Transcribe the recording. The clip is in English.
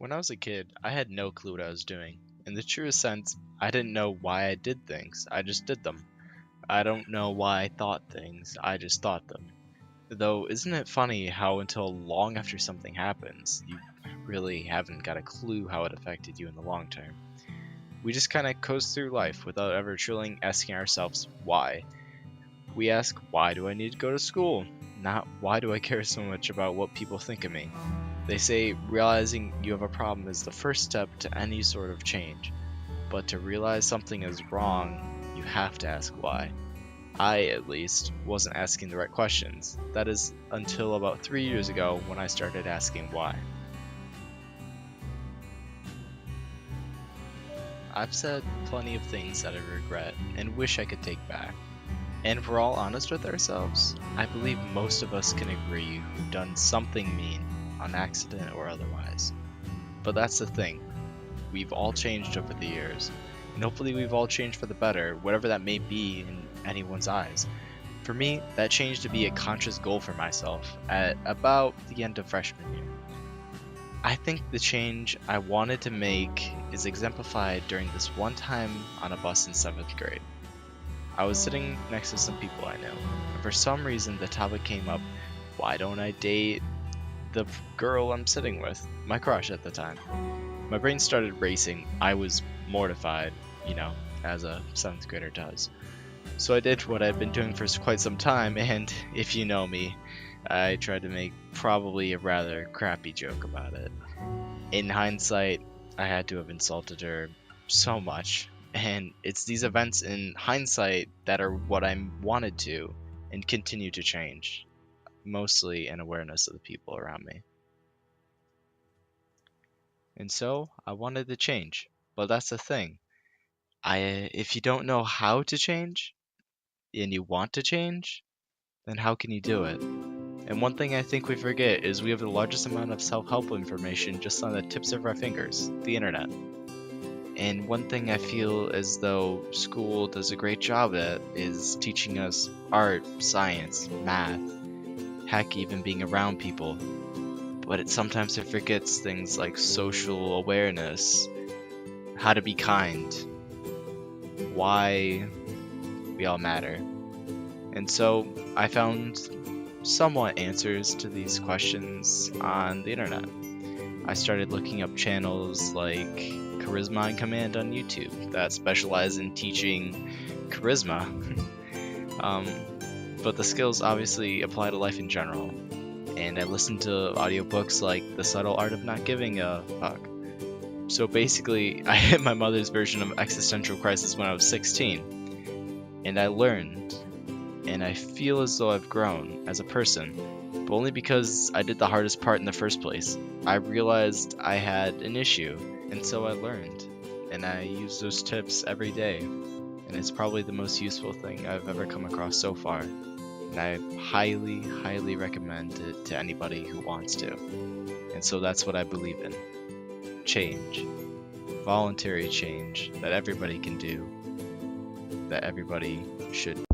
When I was a kid, I had no clue what I was doing. In the truest sense, I didn't know why I did things, I just did them. I don't know why I thought things, I just thought them. Though, isn't it funny how until long after something happens, you really haven't got a clue how it affected you in the long term? We just kinda coast through life without ever truly asking ourselves why. We ask, why do I need to go to school? Not, why do I care so much about what people think of me? They say realizing you have a problem is the first step to any sort of change, but to realize something is wrong, you have to ask why. I, at least, wasn't asking the right questions. That is until about 3 years ago when I started asking why. I've said plenty of things that I regret and wish I could take back. And if we're all honest with ourselves, I believe most of us can agree we've done something mean, on accident or otherwise. But that's the thing, we've all changed over the years, and hopefully we've all changed for the better, whatever that may be in anyone's eyes. For me, that changed to be a conscious goal for myself at about the end of freshman year. I think the change I wanted to make is exemplified during this one time on a bus in 7th grade. I was sitting next to some people I knew, and for some reason the topic came up, why don't I date the girl I'm sitting with, my crush at the time. My brain started racing. I was mortified, as a 7th grader does. So I did what I'd been doing for quite some time, and if you know me, I tried to make probably a rather crappy joke about it. In hindsight, I had to have insulted her so much, and it's these events in hindsight that are what I wanted to and continue to change, mostly an awareness of the people around me. And so I wanted to change. But that's the thing. If you don't know how to change and you want to change, then how can you do it? And one thing I think we forget is we have the largest amount of self-help information just on the tips of our fingers, the internet. And one thing I feel as though school does a great job at is teaching us art, science, math, heck, even being around people. But sometimes it forgets things like social awareness, how to be kind, why we all matter. And so I found somewhat answers to these questions on the internet. I started looking up channels like Charisma on Command on YouTube that specialize in teaching charisma. But the skills obviously apply to life in general. And I listened to audiobooks like The Subtle Art of Not Giving a Fuck. So basically, I hit my mother's version of existential crisis when I was 16. And I learned, and I feel as though I've grown as a person, but only because I did the hardest part in the first place. I realized I had an issue, and so I learned, and I use those tips every day, and it's probably the most useful thing I've ever come across so far, and I highly, highly recommend it to anybody who wants to. And so that's what I believe in. Change. Voluntary change that everybody can do, that everybody should